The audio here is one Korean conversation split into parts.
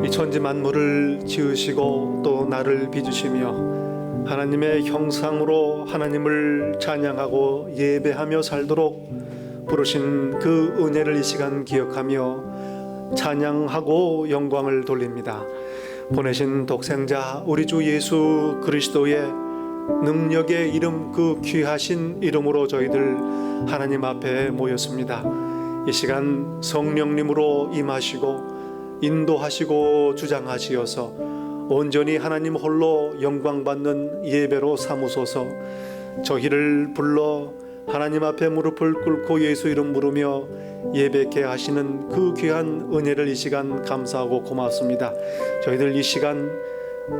이 천지 만물을 지으시고 또 나를 빚으시며 하나님의 형상으로 하나님을 찬양하고 예배하며 살도록 부르신 그 은혜를 이 시간 기억하며 찬양하고 영광을 돌립니다. 보내신 독생자 우리 주 예수 그리스도의 능력의 이름, 그 귀하신 이름으로 저희들 하나님 앞에 모였습니다. 이 시간 성령님으로 임하시고 인도하시고 주장하시어서 온전히 하나님 홀로 영광받는 예배로 삼으소서. 저희를 불러 하나님 앞에 무릎을 꿇고 예수 이름 부르며 예배케 하시는 그 귀한 은혜를 이 시간 감사하고 고맙습니다. 저희들 이 시간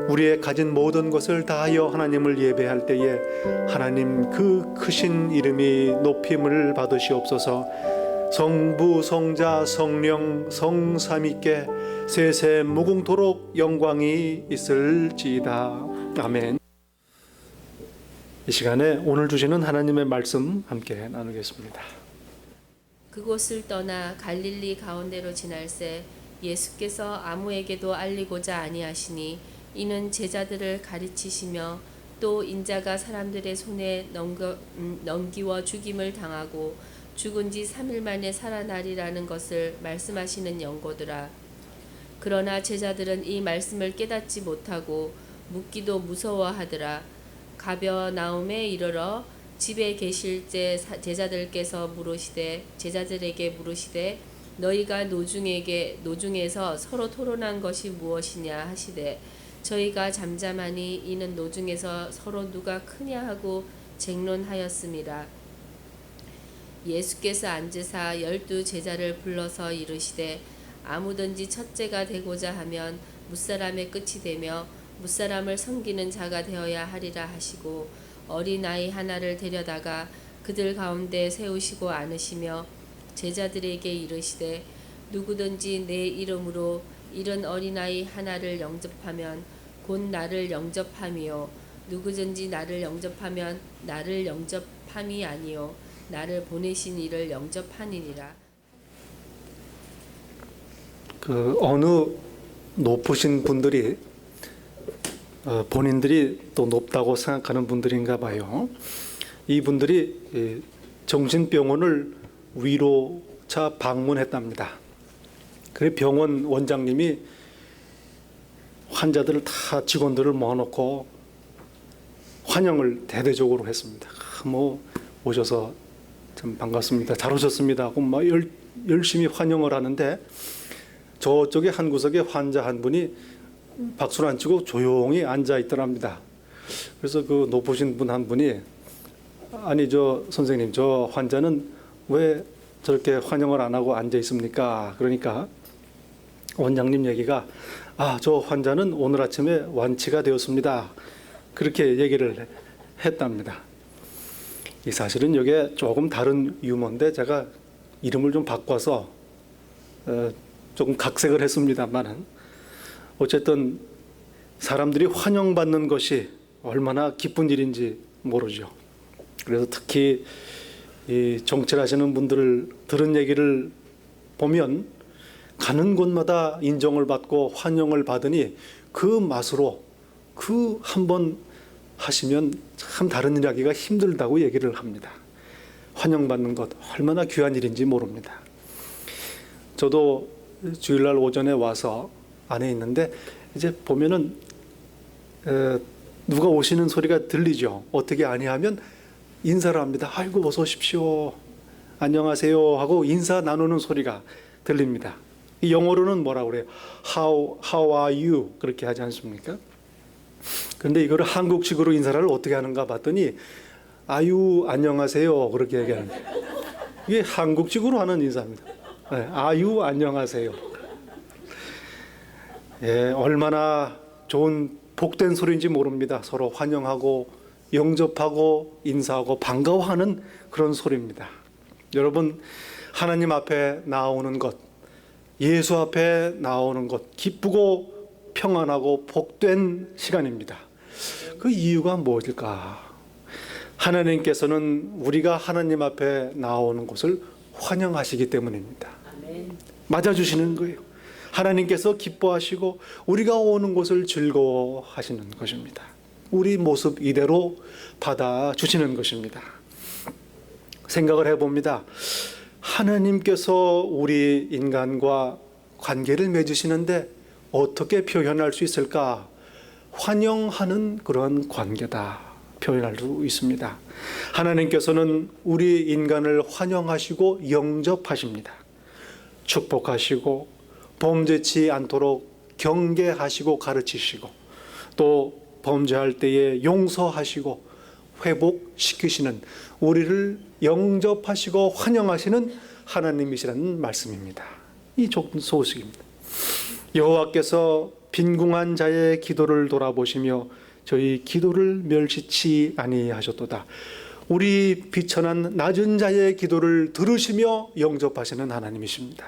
우리의 가진 모든 것을 다하여 하나님을 예배할 때에 하나님 그 크신 이름이 높임을 받으시옵소서. 성부 성자 성령 성삼위께 세세 무궁토록 영광이 있을지이다. 아멘. 이 시간에 오늘 주시는 하나님의 말씀 함께 나누겠습니다. 그곳을 떠나 갈릴리 가운데로 지날새 예수께서 아무에게도 알리고자 아니하시니 이는 제자들을 가르치시며 또 인자가 사람들의 손에 넘기워 죽임을 당하고 죽은 지 3일 만에 살아나리라는 것을 말씀하시는 연고더라. 그러나 제자들은 이 말씀을 깨닫지 못하고 묻기도 무서워하더라. 가버나움에 이르러 집에 계실 때 제자들에게 물으시되 너희가 노중에서 서로 토론한 것이 무엇이냐 하시되 저희가 잠잠하니 이는 노중에서 서로 누가 크냐 하고 쟁론하였음이라. 예수께서 앉으사 12 제자를 불러서 이르시되 아무든지 첫째가 되고자 하면 무사람의 끝이 되며 무사람을 섬기는 자가 되어야 하리라 하시고 어린아이 하나를 데려다가 그들 가운데 세우시고 앉으시며 제자들에게 이르시되 누구든지 내 이름으로 이른 어린아이 하나를 영접하면 곧 나를 영접함이요 누구든지 나를 영접하면 나를 영접함이 아니요 나를 보내신 이를 영접하니라. 어느 높으신 분들이 본인들이 또 높다고 생각하는 분들인가 봐요. 이분들이 정신병원을 위로차 방문했답니다. 그래 병원 원장님이 환자들을 다 직원들을 모아놓고 환영을 대대적으로 했습니다. 오셔서 참 반갑습니다. 잘 오셨습니다 하고 막 열심히 환영을 하는데 저쪽에 한 구석에 환자 한 분이 박수를 안 치고 조용히 앉아 있더랍니다. 그래서 그 높으신 분 한 분이 아니 선생님 저 환자는 왜 저렇게 환영을 안 하고 앉아 있습니까? 그러니까 원장님 얘기가 저 환자는 오늘 아침에 완치가 되었습니다. 그렇게 얘기를 했답니다. 이 사실은 이게 조금 다른 유머인데 제가 이름을 좀 바꿔서 조금 각색을 했습니다만은 어쨌든 사람들이 환영받는 것이 얼마나 기쁜 일인지 모르죠. 그래서 특히 이 정치하시는 분들을 들은 얘기를 보면 가는 곳마다 인정을 받고 환영을 받으니 그 맛으로 그 한 번 하시면 참 다른 일 하기가 힘들다고 얘기를 합니다. 환영받는 것 얼마나 귀한 일인지 모릅니다. 저도 주일날 오전에 와서 안에 있는데 이제 보면은 누가 오시는 소리가 들리죠. 어떻게 아니하면 인사를 합니다. 아이고 어서 오십시오. 안녕하세요 하고 인사 나누는 소리가 들립니다. 영어로는 뭐라고 그래요? How are you? 그렇게 하지 않습니까? 그런데 이거를 한국식으로 인사를 어떻게 하는가 봤더니 아유 안녕하세요 그렇게 얘기하는 이게 한국식으로 하는 인사입니다. 아유 안녕하세요. 얼마나 좋은 복된 소리인지 모릅니다. 서로 환영하고 영접하고 인사하고 반가워하는 그런 소리입니다. 여러분 하나님 앞에 나오는 것, 예수 앞에 나오는 것 기쁘고 평안하고 복된 시간입니다. 그 이유가 무엇일까? 하나님께서는 우리가 하나님 앞에 나오는 것을 환영하시기 때문입니다. 맞아주시는 거예요. 하나님께서 기뻐하시고 우리가 오는 곳을 즐거워하시는 것입니다. 우리 모습 이대로 받아주시는 것입니다. 생각을 해봅니다. 하나님께서 우리 인간과 관계를 맺으시는데 어떻게 표현할 수 있을까? 환영하는 그런 관계다 표현할 수 있습니다. 하나님께서는 우리 인간을 환영하시고 영접하십니다. 축복하시고 범죄치 않도록 경계하시고 가르치시고 또 범죄할 때에 용서하시고 회복시키시는, 우리를 영접하시고 환영하시는 하나님이시라는 말씀입니다. 이 좋은 소식입니다. 여호와께서 빈궁한 자의 기도를 돌아보시며 저희 기도를 멸시치 아니하셨도다. 우리 비천한 낮은 자의 기도를 들으시며 영접하시는 하나님이십니다.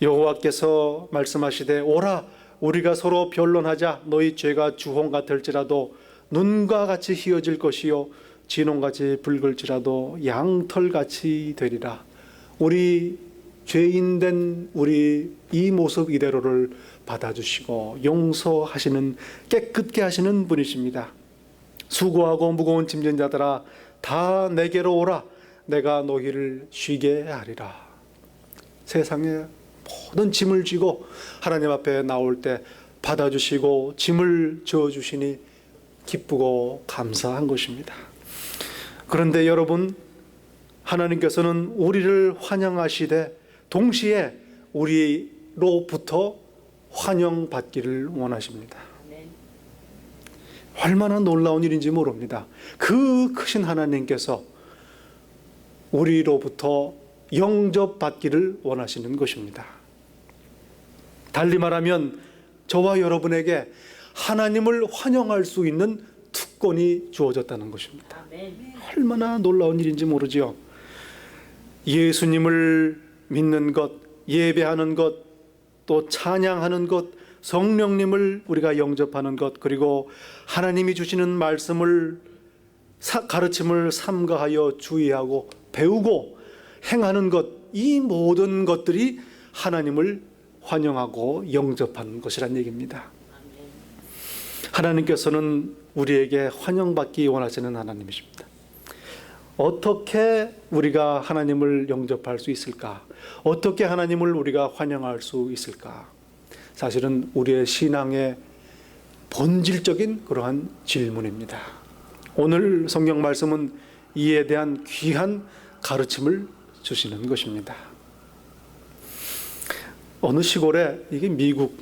여호와께서 말씀하시되 오라 우리가 서로 변론하자. 너희 죄가 주홍 같을지라도 눈과 같이 희어질 것이요 진홍같이 붉을지라도 양털같이 되리라. 우리 죄인된 우리 이 모습 이대로를 받아주시고 용서하시는, 깨끗게 하시는 분이십니다. 수고하고 무거운 짐진 자들아 다 내게로 오라. 내가 너희를 쉬게 하리라. 세상에 모든 짐을 지고 하나님 앞에 나올 때 받아주시고 짐을 지어주시니 기쁘고 감사한 것입니다. 그런데 여러분, 하나님께서는 우리를 환영하시되 동시에 우리로부터 환영받기를 원하십니다. 얼마나 놀라운 일인지 모릅니다. 그 크신 하나님께서 우리로부터 영접받기를 원하시는 것입니다. 달리 말하면 저와 여러분에게 하나님을 환영할 수 있는 특권이 주어졌다는 것입니다. 얼마나 놀라운 일인지 모르지요. 예수님을 믿는 것, 예배하는 것, 또 찬양하는 것, 성령님을 우리가 영접하는 것, 그리고 하나님이 주시는 말씀을 가르침을 삼가하여 주의하고 배우고 행하는 것, 이 모든 것들이 하나님을 환영하고 영접하는 것이란 얘기입니다. 하나님께서는 우리에게 환영받기 원하시는 하나님이십니다. 어떻게 우리가 하나님을 영접할 수 있을까? 어떻게 하나님을 우리가 환영할 수 있을까? 사실은 우리의 신앙의 본질적인 그러한 질문입니다. 오늘 성경 말씀은 이에 대한 귀한 가르침을 주시는 것입니다. 어느 시골에, 이게 미국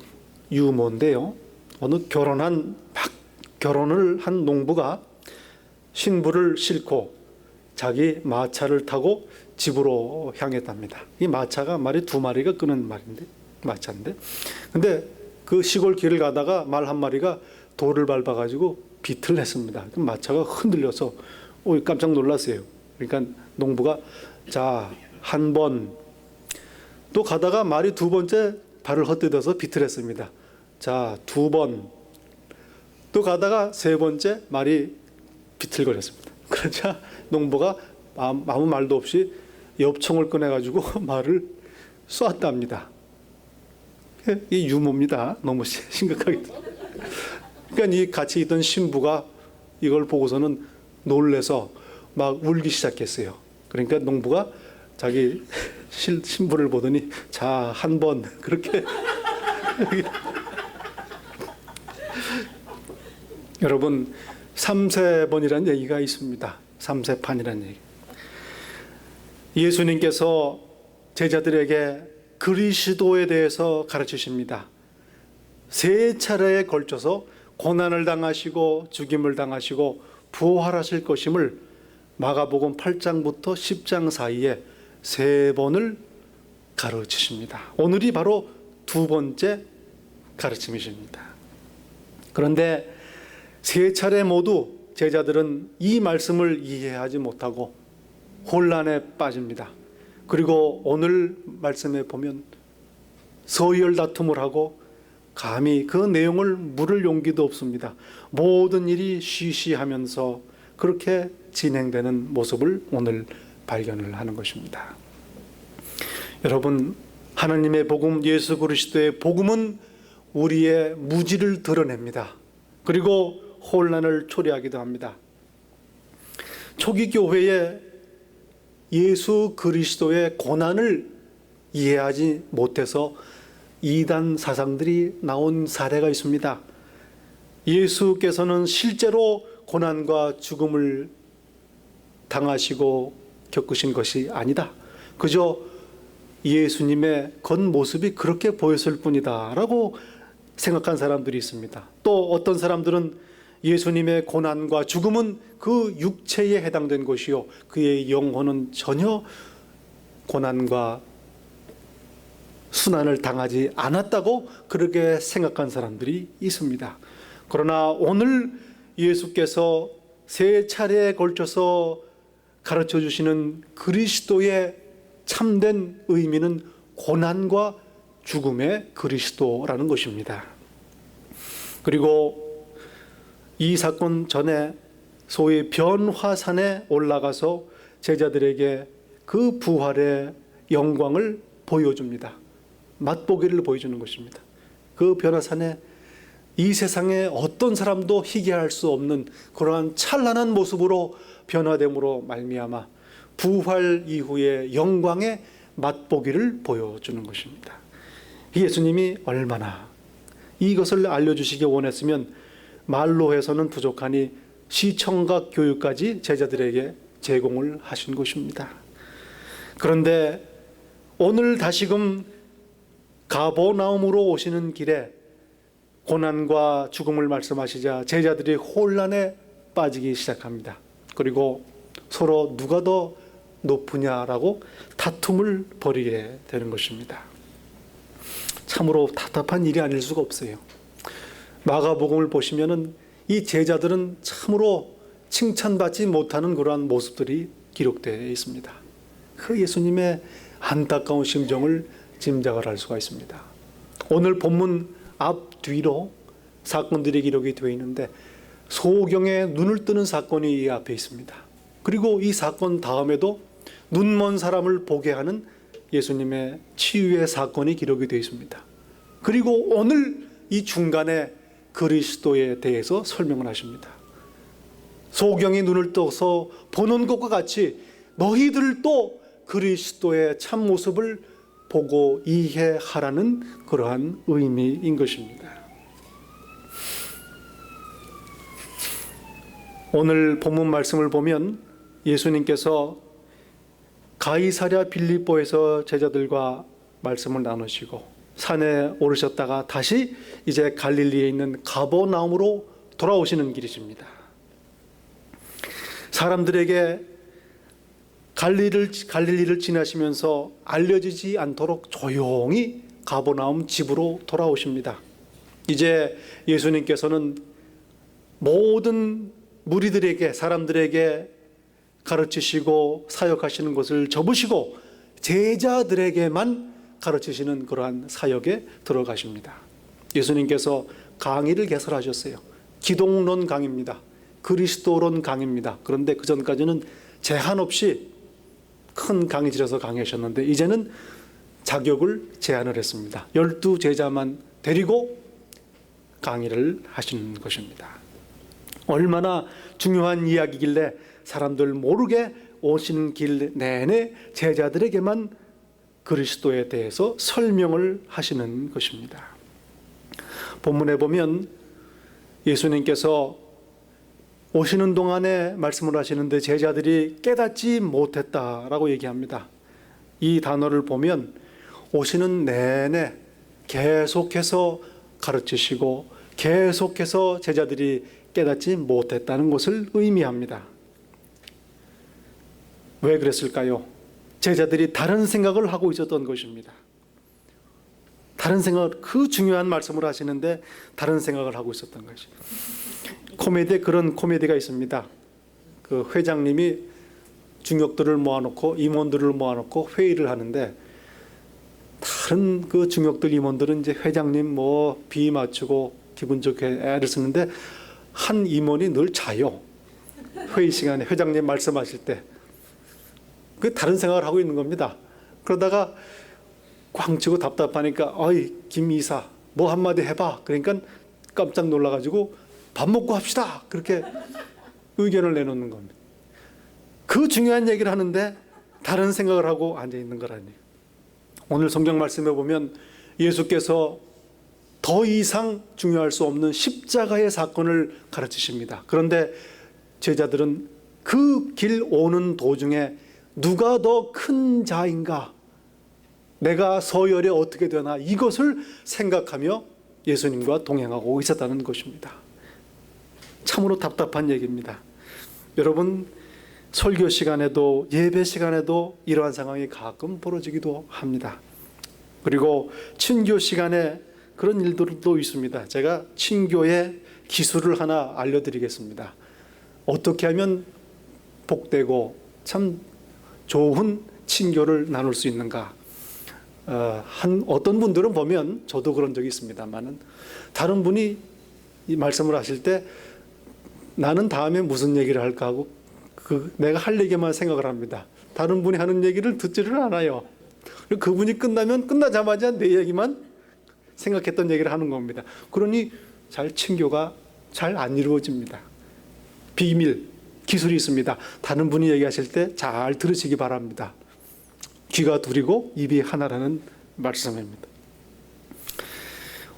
유모인데요, 어느 결혼을 한 농부가 신부를 싣고 자기 마차를 타고 집으로 향했답니다. 이 마차가 말이 두 마리가 끄는 마차인데, 근데 그 시골 길을 가다가 말 한 마리가 돌을 밟아가지고 비틀렸습니다. 마차가 흔들려서 깜짝 놀랐어요. 그러니까 농부가 자, 한 번, 또 가다가 말이 두 번째 발을 헛디뎌서 비틀었습니다. 자, 두 번, 또 가다가 세 번째 말이 비틀거렸습니다. 그러자 농부가 아무 말도 없이 엽총을 꺼내가지고 말을 쏘았답니다. 이 유모입니다. 너무 심각하게. 그러니까 이 같이 있던 신부가 이걸 보고서는 놀래서 막 울기 시작했어요. 그러니까 농부가 자기 신부를 보더니 자, 한 번, 그렇게. 여러분, 3세번이라는 얘기가 있습니다. 3세판이라는 얘기. 예수님께서 제자들에게 그리스도에 대해서 가르치십니다. 세 차례에 걸쳐서 고난을 당하시고 죽임을 당하시고 부활하실 것임을 마가복음 8장부터 10장 사이에 세 번을 가르치십니다. 오늘이 바로 두 번째 가르침이십니다. 그런데 세 차례 모두 제자들은 이 말씀을 이해하지 못하고 혼란에 빠집니다. 그리고 오늘 말씀에 보면 서열 다툼을 하고 감히 그 내용을 물을 용기도 없습니다. 모든 일이 쉬쉬하면서 그렇게 진행되는 모습을 오늘 발견을 하는 것입니다. 여러분, 하나님의 복음, 예수 그리스도의 복음은 우리의 무지를 드러냅니다. 그리고 혼란을 초래하기도 합니다. 초기 교회에 예수 그리스도의 고난을 이해하지 못해서 이단 사상들이 나온 사례가 있습니다. 예수께서는 실제로 고난과 죽음을 당하시고 겪으신 것이 아니다. 그저 예수님의 겉모습이 그렇게 보였을 뿐이다 라고 생각한 사람들이 있습니다. 또 어떤 사람들은 예수님의 고난과 죽음은 그 육체에 해당된 것이요, 그의 영혼은 전혀 고난과 순환을 당하지 않았다고 그렇게 생각한 사람들이 있습니다. 그러나 오늘 예수께서 세 차례에 걸쳐서 가르쳐 주시는 그리스도의 참된 의미는 고난과 죽음의 그리스도라는 것입니다. 그리고 이 사건 전에 소위 변화산에 올라가서 제자들에게 그 부활의 영광을 보여줍니다. 맛보기를 보여주는 것입니다. 그 변화산에 이 세상에 어떤 사람도 희귀할 수 없는 그러한 찬란한 모습으로 변화됨으로 말미암아 부활 이후의 영광의 맛보기를 보여주는 것입니다. 예수님이 얼마나 이것을 알려주시기 원했으면 말로 해서는 부족하니 시청각 교육까지 제자들에게 제공을 하신 것입니다. 그런데 오늘 다시금 가버나움으로 오시는 길에 고난과 죽음을 말씀하시자 제자들이 혼란에 빠지기 시작합니다. 그리고 서로 누가 더 높으냐라고 다툼을 벌이게 되는 것입니다. 참으로 답답한 일이 아닐 수가 없어요. 마가복음을 보시면은 이 제자들은 참으로 칭찬받지 못하는 그러한 모습들이 기록되어 있습니다. 그 예수님의 안타까운 심정을 짐작을 할 수가 있습니다. 오늘 본문 앞뒤로 사건들이 기록이 되어 있는데 소경에 눈을 뜨는 사건이 이 앞에 있습니다. 그리고 이 사건 다음에도 눈먼 사람을 보게 하는 예수님의 치유의 사건이 기록이 되어 있습니다. 그리고 오늘 이 중간에 그리스도에 대해서 설명을 하십니다. 소경이 눈을 떠서 보는 것과 같이 너희들도 그리스도의 참모습을 보고 이해하라는 그러한 의미인 것입니다. 오늘 본문 말씀을 보면 예수님께서 가이사랴 빌립보에서 제자들과 말씀을 나누시고 산에 오르셨다가 다시 이제 갈릴리에 있는 가버나움으로 돌아오시는 길이십니다. 사람들에게 갈릴리를 지나시면서 알려지지 않도록 조용히 가버나움 집으로 돌아오십니다. 이제 예수님께서는 모든 무리들에게, 사람들에게 가르치시고 사역하시는 것을 접으시고 제자들에게만 가르치시는 그러한 사역에 들어가십니다. 예수님께서 강의를 개설하셨어요. 기독론 강의입니다. 그리스도론 강의입니다. 그런데 그 전까지는 제한 없이 큰 강의실에서 강의하셨는데 이제는 자격을 제한을 했습니다. 12제자만 데리고 강의를 하시는 것입니다. 얼마나 중요한 이야기길래 사람들 모르게 오시는 길 내내 제자들에게만 그리스도에 대해서 설명을 하시는 것입니다. 본문에 보면 예수님께서 오시는 동안에 말씀을 하시는데 제자들이 깨닫지 못했다라고 얘기합니다. 이 단어를 보면 오시는 내내 계속해서 가르치시고 계속해서 제자들이 깨닫지 못했다는 것을 의미합니다. 왜 그랬을까요? 제자들이 다른 생각을 하고 있었던 것입니다. 다른 생각, 그 중요한 말씀을 하시는데 다른 생각을 하고 있었던 것이. 코미디에 그런 코미디가 있습니다. 그 회장님이 중역들을 모아놓고 임원들을 모아놓고 회의를 하는데 다른 그 중역들 임원들은 이제 회장님 뭐 비 맞추고 기분 좋게 애를 쓰는데 한 임원이 늘 자요. 회의 시간에 회장님 말씀하실 때. 그 다른 생각을 하고 있는 겁니다. 그러다가 꽝 치고 답답하니까 어이 김이사 뭐 한마디 해봐. 그러니까 깜짝 놀라가지고 밥 먹고 합시다. 그렇게 의견을 내놓는 겁니다. 그 중요한 얘기를 하는데 다른 생각을 하고 앉아있는 거라니. 오늘 성경 말씀에 보면 예수께서 더 이상 중요할 수 없는 십자가의 사건을 가르치십니다. 그런데 제자들은 그 길 오는 도중에 누가 더 큰 자인가? 내가 서열에 어떻게 되나? 이것을 생각하며 예수님과 동행하고 있었다는 것입니다. 참으로 답답한 얘기입니다. 여러분, 설교 시간에도 예배 시간에도 이러한 상황이 가끔 벌어지기도 합니다. 그리고 친교 시간에 그런 일들도 있습니다. 제가 친교의 기술을 하나 알려드리겠습니다. 어떻게 하면 복되고 참 좋은 친교를 나눌 수 있는가. 어떤 분들은 보면 저도 그런 적이 있습니다만은 다른 분이 이 말씀을 하실 때 나는 다음에 무슨 얘기를 할까 하고 내가 할 얘기만 생각을 합니다. 다른 분이 하는 얘기를 듣지를 않아요. 그분이 끝나면 끝나자마자 내 얘기만 생각했던 얘기를 하는 겁니다. 그러니 친교가 잘 안 이루어집니다. 비밀, 기술이 있습니다. 다른 분이 얘기하실 때 잘 들으시기 바랍니다. 귀가 둘이고 입이 하나라는 말씀입니다.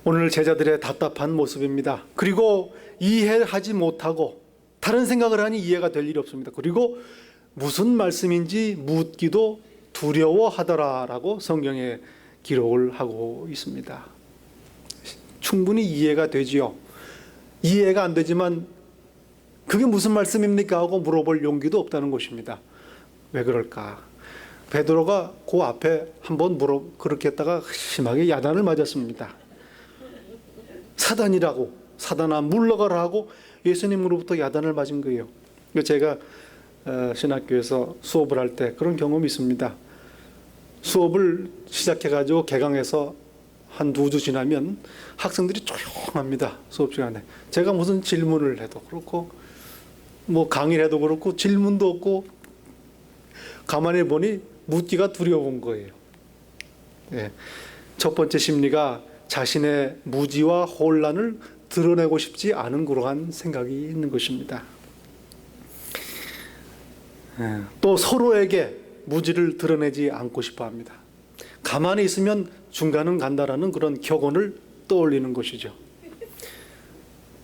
오늘 제자들의 답답한 모습입니다. 그리고 이해하지 못하고 다른 생각을 하니 이해가 될 일이 없습니다. 그리고 무슨 말씀인지 묻기도 두려워하더라라고 성경에 기록을 하고 있습니다. 충분히 이해가 되지요. 이해가 안 되지만 그게 무슨 말씀입니까? 하고 물어볼 용기도 없다는 것입니다. 왜 그럴까? 베드로가 그 앞에 한번 그렇게 했다가 심하게 야단을 맞았습니다. 사단이라고, 사단아 물러가라 하고 예수님으로부터 야단을 맞은 거예요. 제가 신학교에서 수업을 할 때 그런 경험이 있습니다. 수업을 시작해가지고 개강해서 한 2주 지나면 학생들이 조용합니다. 수업 시간에. 제가 무슨 질문을 해도 그렇고 뭐 강의를 해도 그렇고 질문도 없고 가만히 보니 묻기가 두려운 거예요. 예. 첫 번째 심리가 자신의 무지와 혼란을 드러내고 싶지 않은 그러한 생각이 있는 것입니다. 예. 또 서로에게 무지를 드러내지 않고 싶어 합니다. 가만히 있으면 중간은 간다라는 그런 격언을 떠올리는 것이죠.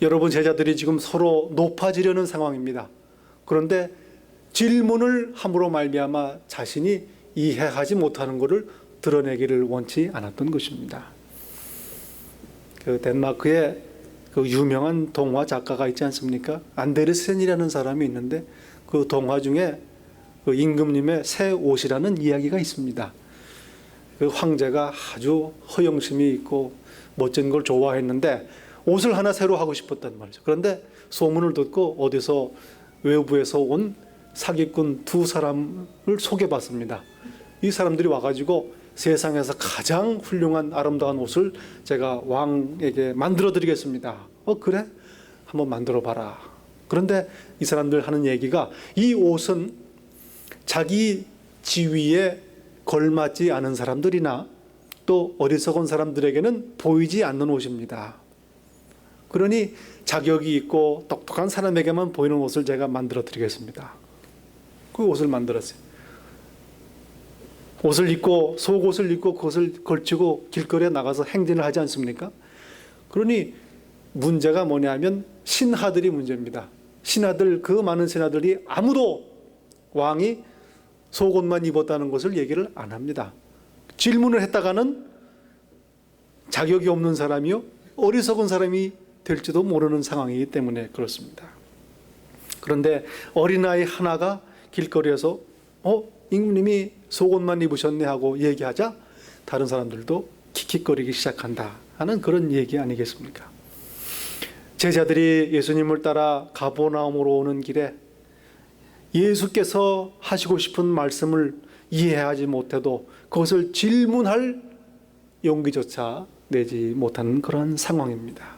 여러분 제자들이 지금 서로 높아지려는 상황입니다. 그런데 질문을 함으로 말미암아 자신이 이해하지 못하는 것을 드러내기를 원치 않았던 것입니다. 덴마크에 유명한 동화 작가가 있지 않습니까? 안데르센이라는 사람이 있는데 그 동화 중에 임금님의 새 옷이라는 이야기가 있습니다. 그 황제가 아주 허영심이 있고 멋진 걸 좋아했는데 옷을 하나 새로 하고 싶었단 말이죠. 그런데 소문을 듣고 어디서 외부에서 온 사기꾼 2사람을 소개받습니다. 이 사람들이 와가지고 세상에서 가장 훌륭한 아름다운 옷을 제가 왕에게 만들어 드리겠습니다. 그래? 한번 만들어 봐라. 그런데 이 사람들 하는 얘기가 이 옷은 자기 지위에 걸맞지 않은 사람들이나 또 어리석은 사람들에게는 보이지 않는 옷입니다. 그러니 자격이 있고 똑똑한 사람에게만 보이는 옷을 제가 만들어 드리겠습니다. 그 옷을 만들었어요. 옷을 입고 속옷을 입고 그것을 걸치고 길거리에 나가서 행진을 하지 않습니까? 그러니 문제가 뭐냐면 신하들이 문제입니다. 신하들, 그 많은 신하들이 아무도 왕이 속옷만 입었다는 것을 얘기를 안 합니다. 질문을 했다가는 자격이 없는 사람이요 어리석은 사람이 될지도 모르는 상황이기 때문에 그렇습니다. 그런데 어린아이 하나가 길거리에서 임금님이 속옷만 입으셨네 하고 얘기하자 다른 사람들도 킥킥거리기 시작한다 하는 그런 얘기 아니겠습니까? 제자들이 예수님을 따라 가버나움으로 오는 길에 예수께서 하시고 싶은 말씀을 이해하지 못해도 그것을 질문할 용기조차 내지 못하는 그런 상황입니다.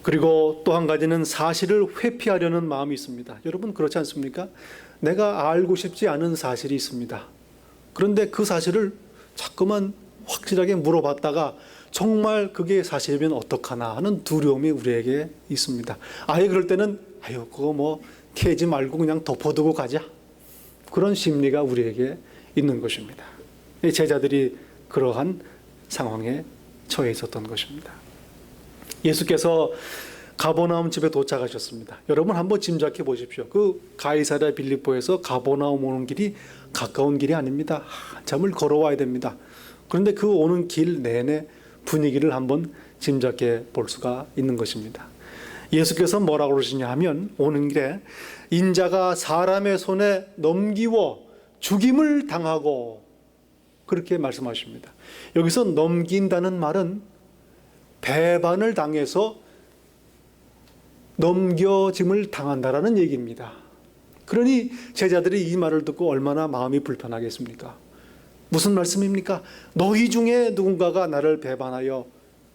그리고 또 한 가지는 사실을 회피하려는 마음이 있습니다. 여러분 그렇지 않습니까? 내가 알고 싶지 않은 사실이 있습니다. 그런데 그 사실을 자꾸만 확실하게 물어봤다가 정말 그게 사실이면 어떡하나 하는 두려움이 우리에게 있습니다. 아예 그럴 때는 아유 그거 뭐 캐지 말고 그냥 덮어두고 가자. 그런 심리가 우리에게 있는 것입니다. 이 제자들이 그러한 상황에 처해 있었던 것입니다. 예수께서 가버나움 집에 도착하셨습니다. 여러분 한번 짐작해 보십시오. 그 가이사랴 빌립보에서 가버나움 오는 길이 가까운 길이 아닙니다. 한참을 걸어와야 됩니다. 그런데 그 오는 길 내내 분위기를 한번 짐작해 볼 수가 있는 것입니다. 예수께서 뭐라고 그러시냐 하면 오는 길에 인자가 사람의 손에 넘기워 죽임을 당하고 그렇게 말씀하십니다. 여기서 넘긴다는 말은 배반을 당해서 넘겨짐을 당한다라는 얘기입니다. 그러니 제자들이 이 말을 듣고 얼마나 마음이 불편하겠습니까? 무슨 말씀입니까? 너희 중에 누군가가 나를 배반하여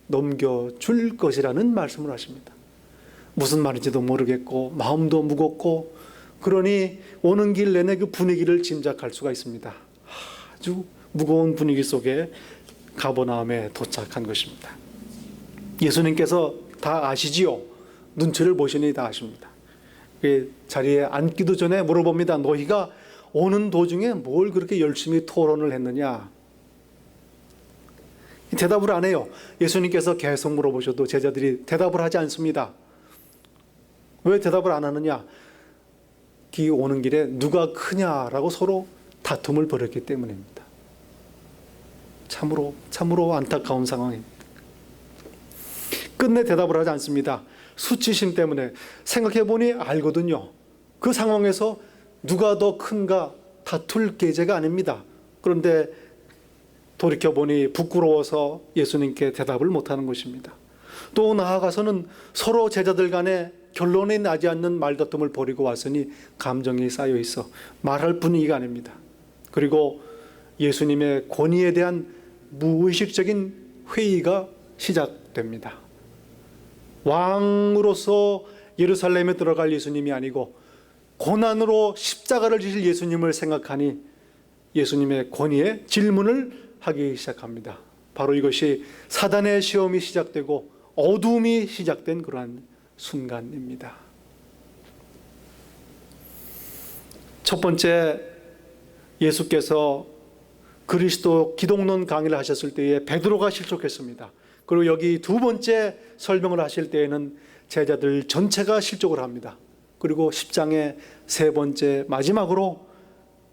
넘겨줄 것이라는 말씀을 하십니다. 무슨 말인지도 모르겠고 마음도 무겁고 그러니 오는 길 내내 그 분위기를 짐작할 수가 있습니다. 아주 무거운 분위기 속에 가버나움에 도착한 것입니다. 예수님께서 다 아시지요? 눈치를 보시니 다 아십니다. 자리에 앉기도 전에 물어봅니다. 너희가 오는 도중에 뭘 그렇게 열심히 토론을 했느냐? 대답을 안 해요. 예수님께서 계속 물어보셔도 제자들이 대답을 하지 않습니다. 왜 대답을 안 하느냐? 기 오는 길에 누가 크냐라고 서로 다툼을 벌였기 때문입니다. 참으로 안타까운 상황입니다. 끝내 대답을 하지 않습니다. 수치심 때문에 생각해 보니 알거든요. 그 상황에서 누가 더 큰가 다툴 계제가 아닙니다. 그런데 돌이켜 보니 부끄러워서 예수님께 대답을 못하는 것입니다. 또 나아가서는 서로 제자들 간에 결론이 나지 않는 말다툼을 벌이고 왔으니 감정이 쌓여 있어 말할 분위기가 아닙니다. 그리고 예수님의 권위에 대한 무의식적인 회의가 시작됩니다. 왕으로서 예루살렘에 들어갈 예수님이 아니고 고난으로 십자가를 지실 예수님을 생각하니 예수님의 권위에 질문을 하기 시작합니다. 바로 이것이 사단의 시험이 시작되고 어둠이 시작된 그러한 순간입니다. 첫 번째, 예수께서 그리스도 기독론 강의를 하셨을 때에 베드로가 실족했습니다. 그리고 여기 두 번째 설명을 하실 때에는 제자들 전체가 실족을 합니다. 그리고 10장의 세 번째 마지막으로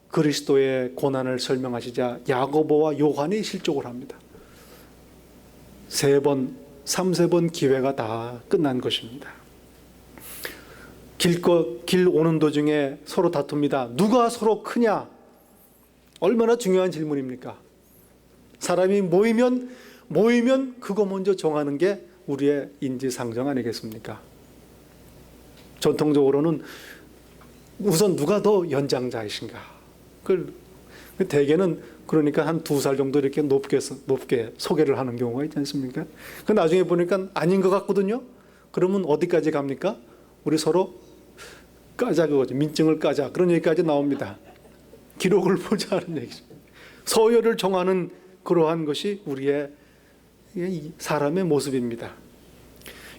그리스도의 고난을 설명하시자 야고보와 요한이 실족을 합니다. 삼세 번 기회가 다 끝난 것입니다. 길 오는 도중에 서로 다툽니다. 누가 서로 크냐? 얼마나 중요한 질문입니까? 사람이 모이면 그거 먼저 정하는 게 우리의 인지상정 아니겠습니까? 전통적으로는 우선 누가 더 연장자이신가? 대개는 그러니까 한 2살 정도 이렇게 높게 소개를 하는 경우가 있지 않습니까? 그 나중에 보니까 아닌 것 같거든요. 그러면 어디까지 갑니까? 우리 서로 까자 그거죠. 민증을 까자. 그런 얘기까지 나옵니다. 기록을 보자는 얘기죠. 서열을 정하는 그러한 것이 우리의 사람의 모습입니다.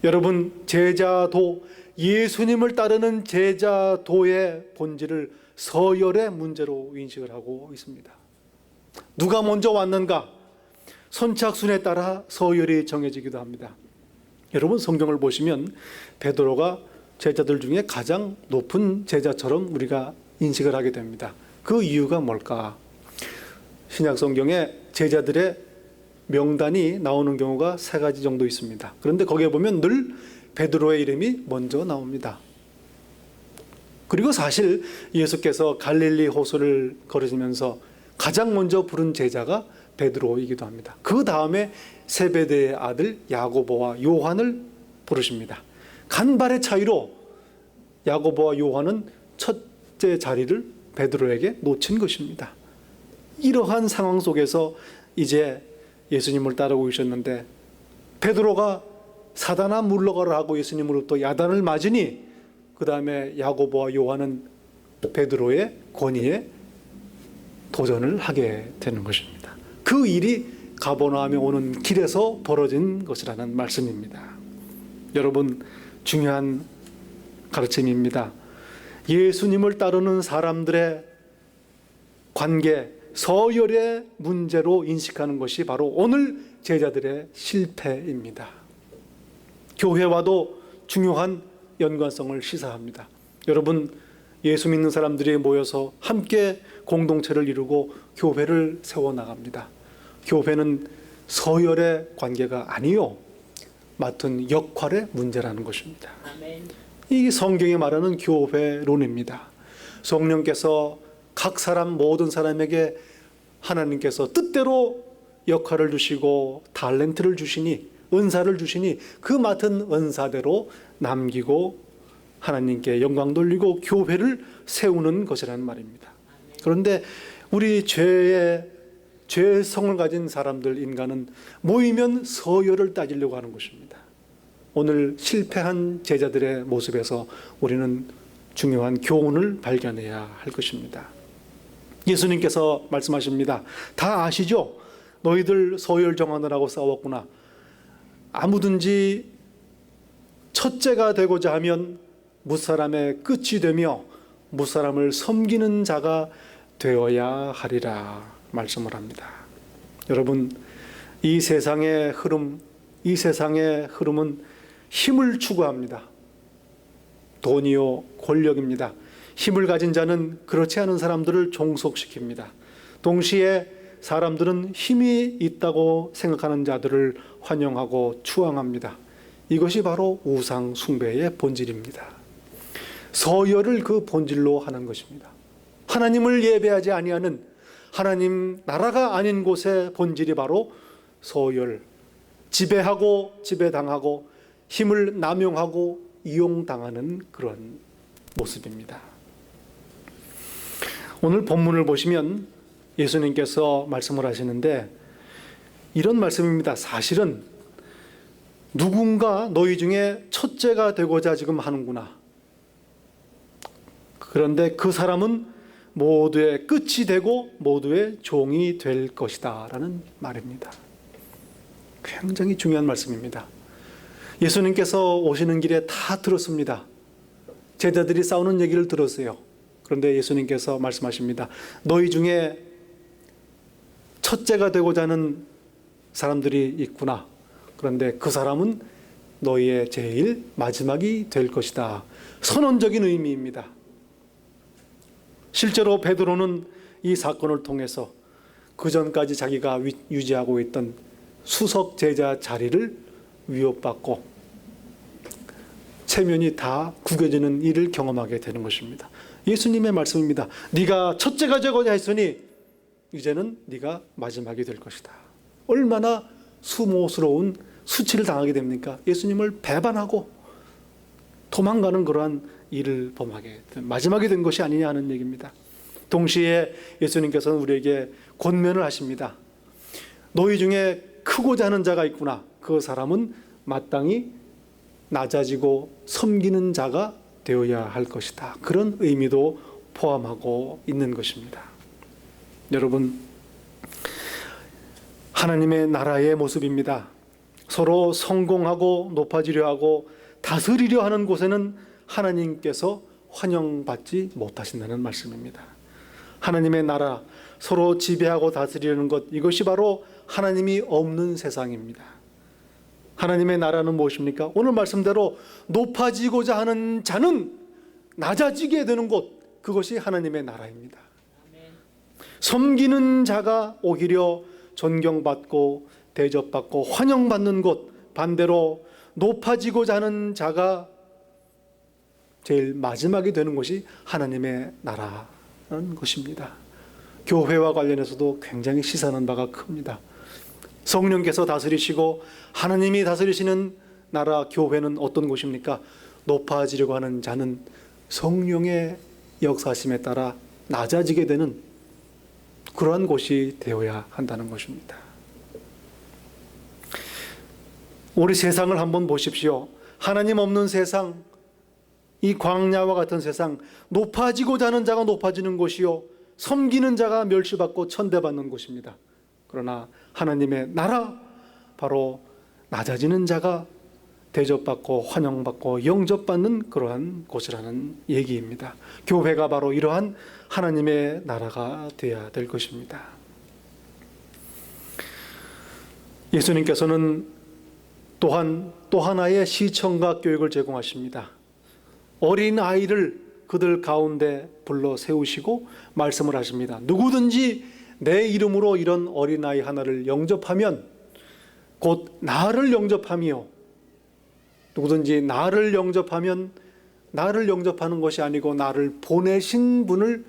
여러분, 제자도 예수님을 따르는 제자도의 본질을 서열의 문제로 인식을 하고 있습니다. 누가 먼저 왔는가? 선착순에 따라 서열이 정해지기도 합니다. 여러분, 성경을 보시면 베드로가 제자들 중에 가장 높은 제자처럼 우리가 인식을 하게 됩니다. 그 이유가 뭘까? 신약 성경에 제자들의 명단이 나오는 경우가 3가지 정도 있습니다. 그런데 거기에 보면 늘 베드로의 이름이 먼저 나옵니다. 그리고 사실 예수께서 갈릴리 호수를 걸으시면서 가장 먼저 부른 제자가 베드로이기도 합니다. 그 다음에 세베대의 아들 야고보와 요한을 부르십니다. 간발의 차이로 야고보와 요한은 첫째 자리를 베드로에게 놓친 것입니다. 이러한 상황 속에서 이제 예수님을 따르고 계셨는데 베드로가 사단아 물러가라 하고 예수님으로부터 야단을 맞으니 그 다음에 야고보와 요한은 베드로의 권위에 도전을 하게 되는 것입니다. 그 일이 가버나움에 오는 길에서 벌어진 것이라는 말씀입니다. 여러분, 중요한 가르침입니다. 예수님을 따르는 사람들의 관계, 서열의 문제로 인식하는 것이 바로 오늘 제자들의 실패입니다. 교회와도 중요한 연관성을 시사합니다. 여러분, 예수 믿는 사람들이 모여서 함께 공동체를 이루고 교회를 세워나갑니다. 교회는 서열의 관계가 아니요, 맡은 역할의 문제라는 것입니다. 이 성경이 말하는 교회론입니다. 성령께서 각 사람, 모든 사람에게 하나님께서 뜻대로 역할을 주시고 탤런트를 주시니, 은사를 주시니 그 맡은 은사대로 남기고 하나님께 영광 돌리고 교회를 세우는 것이라는 말입니다. 그런데 우리 죄성을 가진 사람들, 인간은 모이면 서열을 따지려고 하는 것입니다. 오늘 실패한 제자들의 모습에서 우리는 중요한 교훈을 발견해야 할 것입니다. 예수님께서 말씀하십니다. 다 아시죠? 너희들 서열 정하느라고 싸웠구나. 아무든지 첫째가 되고자 하면 무사람의 끝이 되며 무사람을 섬기는 자가 되어야 하리라 말씀을 합니다. 여러분, 이 세상의 흐름은 힘을 추구합니다. 돈이요, 권력입니다. 힘을 가진 자는 그렇지 않은 사람들을 종속시킵니다. 동시에 사람들은 힘이 있다고 생각하는 자들을 환영하고 추앙합니다. 이것이 바로 우상 숭배의 본질입니다. 서열을 그 본질로 하는 것입니다. 하나님을 예배하지 아니하는, 하나님 나라가 아닌 곳의 본질이 바로 서열, 지배하고 지배당하고 힘을 남용하고 이용당하는 그런 모습입니다. 오늘 본문을 보시면 예수님께서 말씀을 하시는데 이런 말씀입니다. 사실은 누군가 너희 중에 첫째가 되고자 지금 하는구나. 그런데 그 사람은 모두의 끝이 되고 모두의 종이 될 것이다 라는 말입니다. 굉장히 중요한 말씀입니다. 예수님께서 오시는 길에 다 들었습니다. 제자들이 싸우는 얘기를 들었어요. 그런데 예수님께서 말씀하십니다. 너희 중에 첫째가 되고자 하는 사람들이 있구나. 그런데 그 사람은 너희의 제일 마지막이 될 것이다. 선언적인 의미입니다. 실제로 베드로는 이 사건을 통해서 그 전까지 자기가 유지하고 있던 수석 제자 자리를 위협받고 체면이 다 구겨지는 일을 경험하게 되는 것입니다. 예수님의 말씀입니다. 네가 첫째가 되고자 했으니 이제는 네가 마지막이 될 것이다. 얼마나 수모스러운 수치를 당하게 됩니까? 예수님을 배반하고 도망가는 그러한 일을 범하게 된, 마지막이 된 것이 아니냐 하는 얘기입니다. 동시에 예수님께서는 우리에게 권면을 하십니다. 너희 중에 크고자 하는 자가 있구나. 그 사람은 마땅히 낮아지고 섬기는 자가 되어야 할 것이다. 그런 의미도 포함하고 있는 것입니다. 여러분, 하나님의 나라의 모습입니다. 서로 성공하고 높아지려 하고 다스리려 하는 곳에는 하나님께서 환영받지 못하신다는 말씀입니다. 하나님의 나라, 서로 지배하고 다스리려는 것, 이것이 바로 하나님이 없는 세상입니다. 하나님의 나라는 무엇입니까? 오늘 말씀대로 높아지고자 하는 자는 낮아지게 되는 곳, 그것이 하나님의 나라입니다. 섬기는 자가 오히려 존경받고 대접받고 환영받는 곳, 반대로 높아지고자 하는 자가 제일 마지막이 되는 것이 하나님의 나라는 것입니다. 교회와 관련해서도 굉장히 시사하는 바가 큽니다. 성령께서 다스리시고 하나님이 다스리시는 나라 교회는 어떤 곳입니까? 높아지려고 하는 자는 성령의 역사심에 따라 낮아지게 되는 그러한 곳이 되어야 한다는 것입니다. 우리 세상을 한번 보십시오. 하나님 없는 세상, 이 광야와 같은 세상, 높아지고자 하는 자가 높아지는 곳이요, 섬기는 자가 멸시받고 천대받는 곳입니다. 그러나 하나님의 나라, 바로 낮아지는 자가 대접받고 환영받고 영접받는 그러한 곳이라는 얘기입니다. 교회가 바로 이러한 하나님의 나라가 되어야 될 것입니다. 예수님께서는 또한 또 하나의 시청각 교육을 제공하십니다. 어린 아이를 그들 가운데 불러 세우시고 말씀을 하십니다. 누구든지 내 이름으로 이런 어린아이 하나를 영접하면 곧 나를 영접하며, 누구든지 나를 영접하면 나를 영접하는 것이 아니고 나를 보내신 분을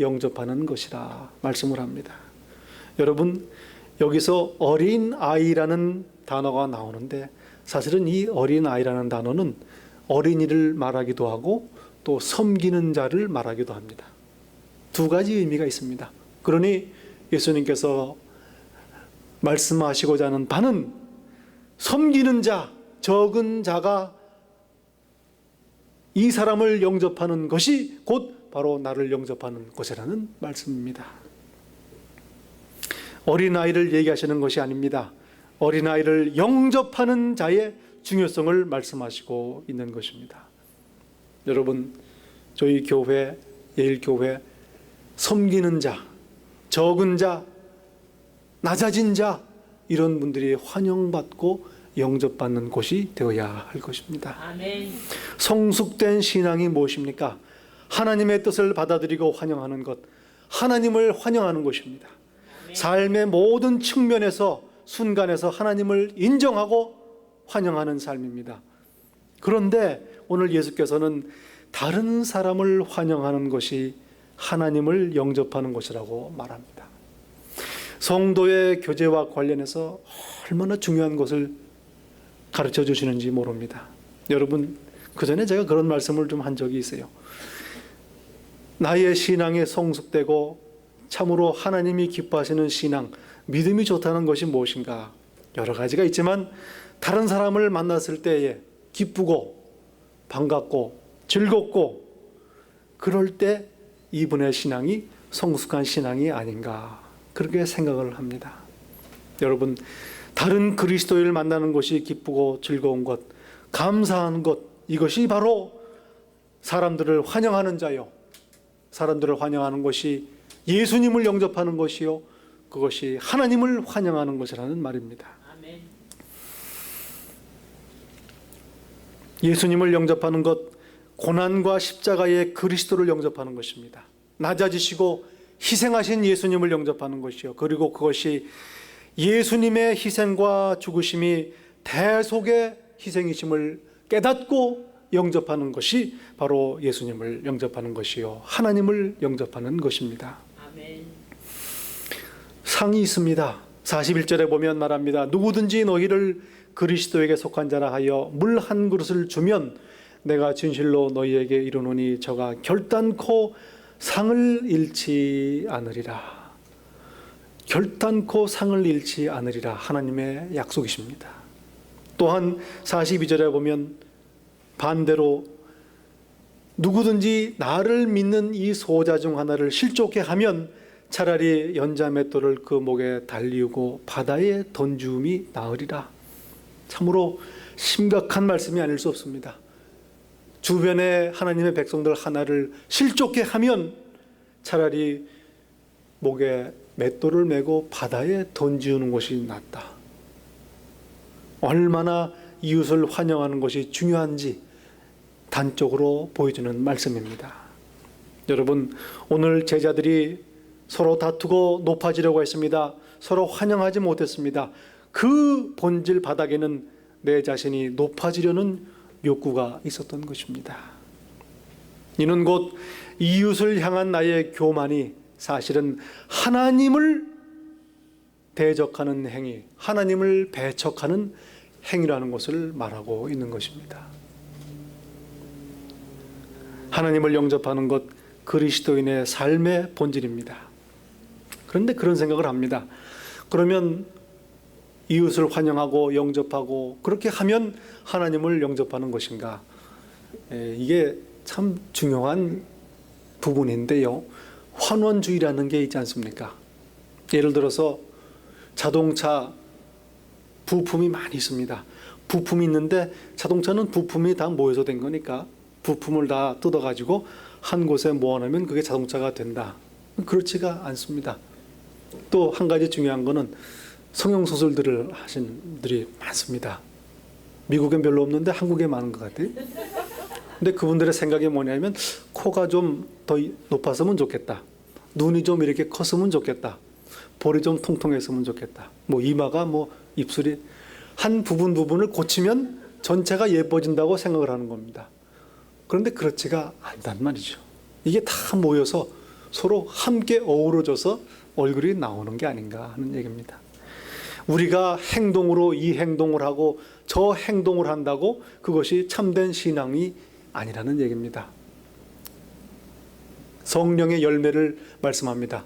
영접하는 것이라 말씀을 합니다. 여러분, 여기서 어린아이라는 단어가 나오는데 사실은 이 어린아이라는 단어는 어린이를 말하기도 하고 또 섬기는 자를 말하기도 합니다. 두 가지 의미가 있습니다. 그러니 예수님께서 말씀하시고자 하는 바는 섬기는 자, 적은 자가 이 사람을 영접하는 것이 곧 바로 나를 영접하는 것이라는 말씀입니다. 어린아이를 얘기하시는 것이 아닙니다. 어린아이를 영접하는 자의 중요성을 말씀하시고 있는 것입니다. 여러분, 저희 교회, 예일교회, 섬기는 자, 적은 자, 낮아진 자, 이런 분들이 환영받고 영접받는 곳이 되어야 할 것입니다. 아멘. 성숙된 신앙이 무엇입니까? 하나님의 뜻을 받아들이고 환영하는 것, 하나님을 환영하는 것입니다. 삶의 모든 측면에서, 순간에서 하나님을 인정하고 환영하는 삶입니다. 그런데 오늘 예수께서는 다른 사람을 환영하는 것이 하나님을 영접하는 것이라고 말합니다. 성도의 교제와 관련해서 얼마나 중요한 것을 가르쳐 주시는지 모릅니다. 여러분, 그 전에 제가 그런 말씀을 좀 한 적이 있어요. 나의 신앙이 성숙되고 참으로 하나님이 기뻐하시는 신앙, 믿음이 좋다는 것이 무엇인가? 여러 가지가 있지만 다른 사람을 만났을 때에 기쁘고 반갑고 즐겁고 그럴 때 이분의 신앙이 성숙한 신앙이 아닌가, 그렇게 생각을 합니다. 여러분, 다른 그리스도인을 만나는 것이 기쁘고 즐거운 것, 감사한 것, 이것이 바로 사람들을 환영하는 자요, 사람들을 환영하는 것이 예수님을 영접하는 것이요, 그것이 하나님을 환영하는 것이라는 말입니다. 아멘. 예수님을 영접하는 것, 고난과 십자가의 그리스도를 영접하는 것입니다. 낮아지시고 희생하신 예수님을 영접하는 것이요, 그리고 그것이 예수님의 희생과 죽으심이 대속의 희생이심을 깨닫고 영접하는 것이 바로 예수님을 영접하는 것이요, 하나님을 영접하는 것입니다. 아멘. 상이 있습니다. 41절에 보면 말합니다. 누구든지 너희를 그리스도에게 속한 자라 하여 물 한 그릇을 주면 내가 진실로 너희에게 이르노니 저가 결단코 상을 잃지 않으리라. 결단코 상을 잃지 않으리라. 하나님의 약속이십니다. 또한 42절에 보면 반대로 누구든지 나를 믿는 이 소자 중 하나를 실족해 하면 차라리 연자 맷돌을 그 목에 달리우고 바다에 던지움이 나으리라. 참으로 심각한 말씀이 아닐 수 없습니다. 주변에 하나님의 백성들 하나를 실족해 하면 차라리 목에 맷돌을 메고 바다에 던지우는 것이 낫다. 얼마나 이웃을 환영하는 것이 중요한지 단적으로 보여주는 말씀입니다. 여러분, 오늘 제자들이 서로 다투고 높아지려고 했습니다. 서로 환영하지 못했습니다. 그 본질 바닥에는 내 자신이 높아지려는 욕구가 있었던 것입니다. 이는 곧 이웃을 향한 나의 교만이 사실은 하나님을 대적하는 행위, 하나님을 배척하는 행위라는 것을 말하고 있는 것입니다. 하나님을 영접하는 것, 그리스도인의 삶의 본질입니다. 그런데 그런 생각을 합니다. 그러면 이웃을 환영하고 영접하고 그렇게 하면 하나님을 영접하는 것인가? 이게 참 중요한 부분인데요. 환원주의라는 게 있지 않습니까? 예를 들어서 자동차 부품이 많이 있습니다. 부품이 있는데 자동차는 부품이 다 모여서 된 거니까 부품을 다 뜯어가지고 한 곳에 모아놓으면 그게 자동차가 된다. 그렇지가 않습니다. 또 한 가지 중요한 거는 성형수술들을 하신 분들이 많습니다. 미국엔 별로 없는데 한국에 많은 것 같아요. 근데 그분들의 생각이 뭐냐면 코가 좀 더 높았으면 좋겠다. 눈이 좀 이렇게 컸으면 좋겠다. 볼이 좀 통통했으면 좋겠다. 뭐 이마가 뭐 입술이 한 부분을 고치면 전체가 예뻐진다고 생각을 하는 겁니다. 그런데 그렇지가 않단 말이죠. 이게 다 모여서 서로 함께 어우러져서 얼굴이 나오는 게 아닌가 하는 얘기입니다. 우리가 행동으로 이 행동을 하고 저 행동을 한다고 그것이 참된 신앙이 아니라는 얘기입니다. 성령의 열매를 말씀합니다.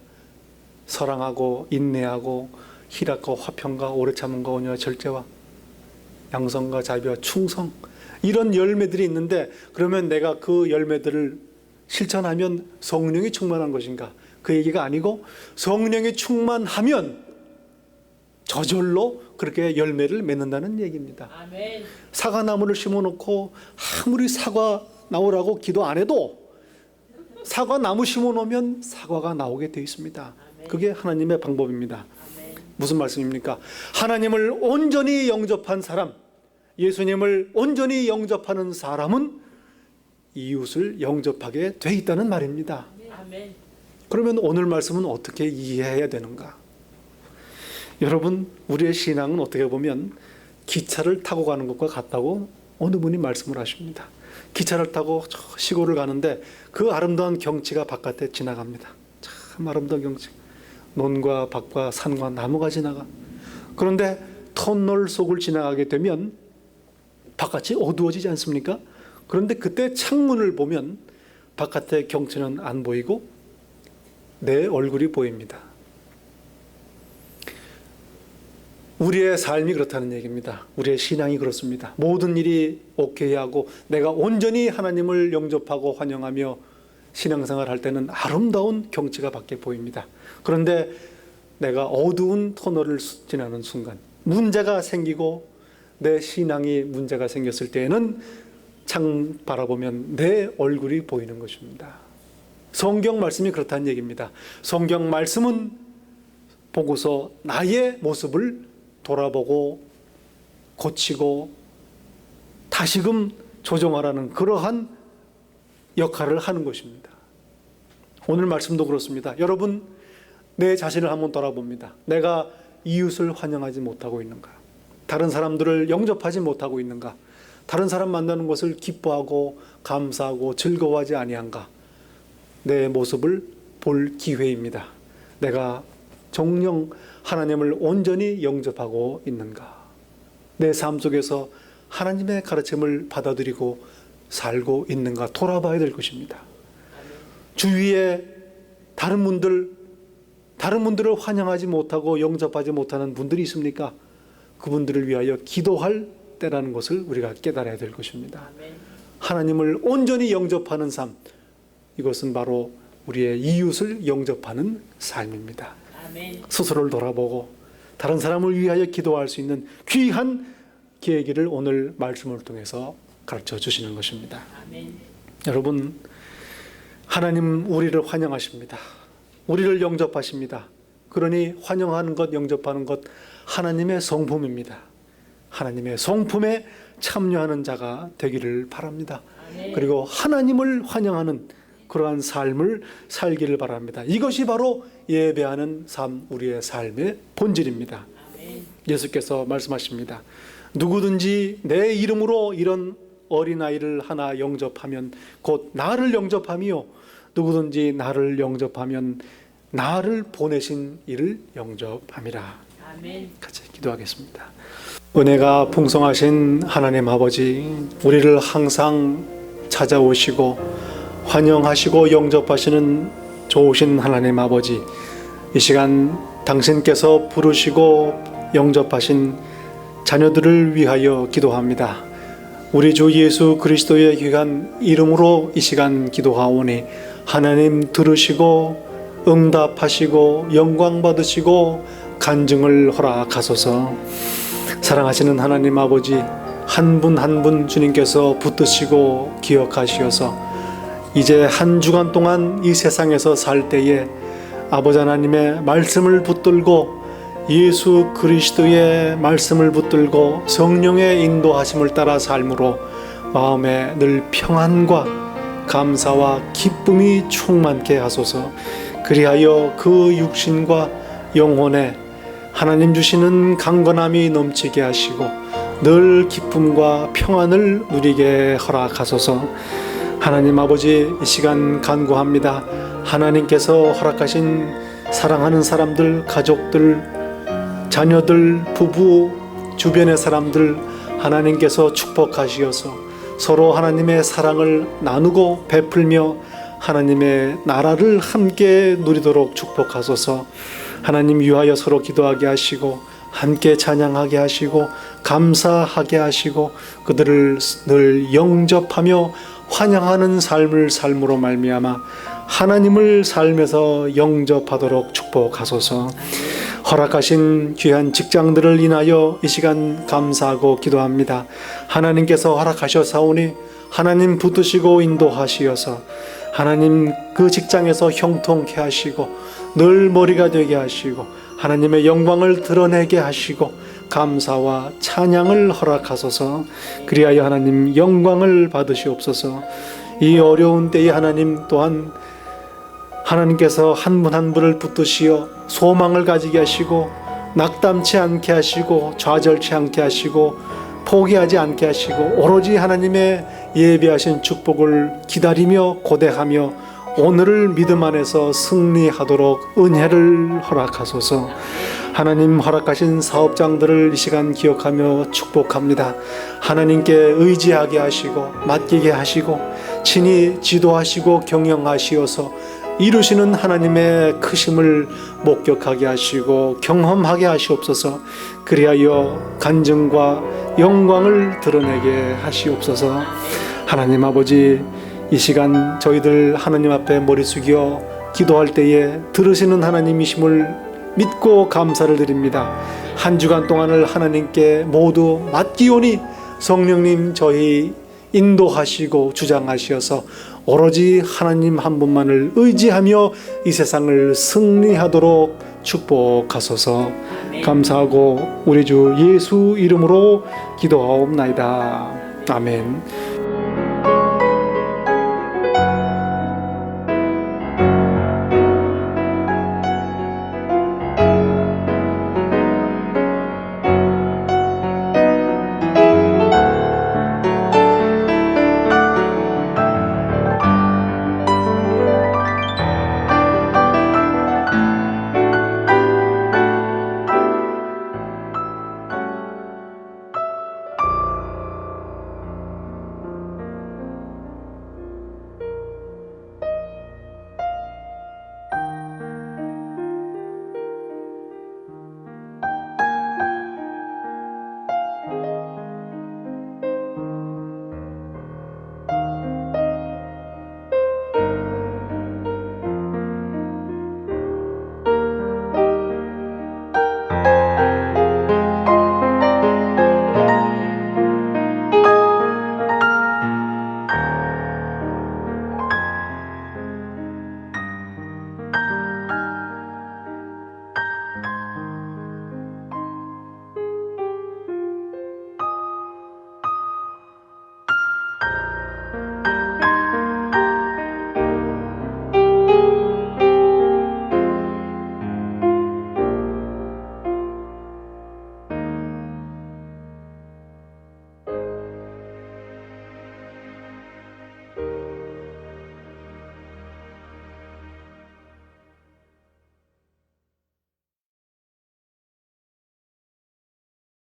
사랑하고 인내하고 희락과 화평과 오래 참음과 온유와 절제와 양성과 자비와 충성, 이런 열매들이 있는데 그러면 내가 그 열매들을 실천하면 성령이 충만한 것인가? 그 얘기가 아니고 성령이 충만하면 저절로 그렇게 열매를 맺는다는 얘기입니다. 아멘. 사과나무를 심어놓고 아무리 사과 나오라고 기도 안 해도 사과나무 심어놓으면 사과가 나오게 되어 있습니다. 그게 하나님의 방법입니다. 무슨 말씀입니까? 하나님을 온전히 영접한 사람, 예수님을 온전히 영접하는 사람은 이웃을 영접하게 돼 있다는 말입니다. 아멘. 그러면 오늘 말씀은 어떻게 이해해야 되는가? 여러분, 우리의 신앙은 어떻게 보면 기차를 타고 가는 것과 같다고 어느 분이 말씀을 하십니다. 기차를 타고 저 시골을 가는데 그 아름다운 경치가 바깥에 지나갑니다. 참 아름다운 경치. 논과 밭과 산과 나무가 지나가. 그런데 터널 속을 지나가게 되면 바깥이 어두워지지 않습니까? 그런데 그때 창문을 보면 바깥의 경치는 안 보이고 내 얼굴이 보입니다. 우리의 삶이 그렇다는 얘기입니다. 우리의 신앙이 그렇습니다. 모든 일이 오케이하고 내가 온전히 하나님을 영접하고 환영하며 신앙생활을 할 때는 아름다운 경치가 밖에 보입니다. 그런데 내가 어두운 터널을 지나는 순간 문제가 생기고 내 신앙이 문제가 생겼을 때에는 창 바라보면 내 얼굴이 보이는 것입니다. 성경 말씀이 그렇다는 얘기입니다. 성경 말씀은 보고서 나의 모습을 돌아보고 고치고 다시금 조정하라는 그러한 역할을 하는 것입니다. 오늘 말씀도 그렇습니다. 여러분, 내 자신을 한번 돌아봅니다. 내가 이웃을 환영하지 못하고 있는가? 다른 사람들을 영접하지 못하고 있는가? 다른 사람 만나는 것을 기뻐하고 감사하고 즐거워하지 아니한가? 내 모습을 볼 기회입니다. 내가 정녕 하나님을 온전히 영접하고 있는가? 내 삶 속에서 하나님의 가르침을 받아들이고 살고 있는가 돌아봐야 될 것입니다. 주위에 다른 분들을 환영하지 못하고 영접하지 못하는 분들이 있습니까? 그분들을 위하여 기도할 때라는 것을 우리가 깨달아야 될 것입니다. 하나님을 온전히 영접하는 삶, 이것은 바로 우리의 이웃을 영접하는 삶입니다. 스스로를 돌아보고 다른 사람을 위하여 기도할 수 있는 귀한 계기를 오늘 말씀을 통해서 가르쳐 주시는 것입니다. 여러분, 하나님 우리를 환영하십니다. 우리를 영접하십니다. 그러니 환영하는 것, 영접하는 것 하나님의 성품입니다. 하나님의 성품에 참여하는 자가 되기를 바랍니다. 그리고 하나님을 환영하는 그러한 삶을 살기를 바랍니다. 이것이 바로 예배하는 삶, 우리의 삶의 본질입니다. 예수께서 말씀하십니다. 누구든지 내 이름으로 이런 어린아이를 하나 영접하면 곧 나를 영접하며 누구든지 나를 영접하면 나를 보내신 이를 영접함이라. 같이 기도하겠습니다. 은혜가 풍성하신 하나님 아버지, 우리를 항상 찾아오시고 환영하시고 영접하시는 좋으신 하나님 아버지, 이 시간 당신께서 부르시고 영접하신 자녀들을 위하여 기도합니다. 우리 주 예수 그리스도의 귀한 이름으로 이 시간 기도하오니 하나님 들으시고 응답하시고 영광 받으시고 간증을 허락하소서. 사랑하시는 하나님 아버지, 한 분 한 분 주님께서 붙드시고 기억하시어서 이제 한 주간 동안 이 세상에서 살 때에 아버지 하나님의 말씀을 붙들고 예수 그리스도의 말씀을 붙들고 성령의 인도하심을 따라 삶으로 마음에 늘 평안과 감사와 기쁨이 충만케 하소서. 그리하여 그 육신과 영혼에 하나님 주시는 강건함이 넘치게 하시고 늘 기쁨과 평안을 누리게 허락하소서. 하나님 아버지, 이 시간 간구합니다. 하나님께서 허락하신 사랑하는 사람들, 가족들, 자녀들, 부부, 주변의 사람들 하나님께서 축복하시어서 서로 하나님의 사랑을 나누고 베풀며 하나님의 나라를 함께 누리도록 축복하소서. 하나님 위하여 서로 기도하게 하시고 함께 찬양하게 하시고 감사하게 하시고 그들을 늘 영접하며 환영하는 삶을 삶으로 말미암아 하나님을 삶에서 영접하도록 축복하소서. 허락하신 귀한 직장들을 인하여 이 시간 감사하고 기도합니다. 하나님께서 허락하셨사오니 하나님 붙드시고 인도하시어서 하나님 그 직장에서 형통케 하시고 늘 머리가 되게 하시고 하나님의 영광을 드러내게 하시고 감사와 찬양을 허락하소서. 그리하여 하나님 영광을 받으시옵소서. 이 어려운 때에 하나님 또한 하나님께서 한 분 한 분을 붙드시어 소망을 가지게 하시고 낙담치 않게 하시고 좌절치 않게 하시고 포기하지 않게 하시고 오로지 하나님의 예비하신 축복을 기다리며 고대하며 오늘을 믿음 안에서 승리하도록 은혜를 허락하소서. 하나님 허락하신 사업장들을 이 시간 기억하며 축복합니다. 하나님께 의지하게 하시고 맡기게 하시고 친히 지도하시고 경영하시어서 이루시는 하나님의 크심을 목격하게 하시고 경험하게 하시옵소서. 그리하여 간증과 영광을 드러내게 하시옵소서. 하나님 아버지, 이 시간 저희들 하나님 앞에 머리 숙여 기도할 때에 들으시는 하나님이심을 믿고 감사를 드립니다. 한 주간 동안을 하나님께 모두 맡기오니 성령님 저희 인도하시고 주장하시어서 오로지 하나님 한 분만을 의지하며 이 세상을 승리하도록 축복하소서. 감사하고 우리 주 예수 이름으로 기도하옵나이다. 아멘.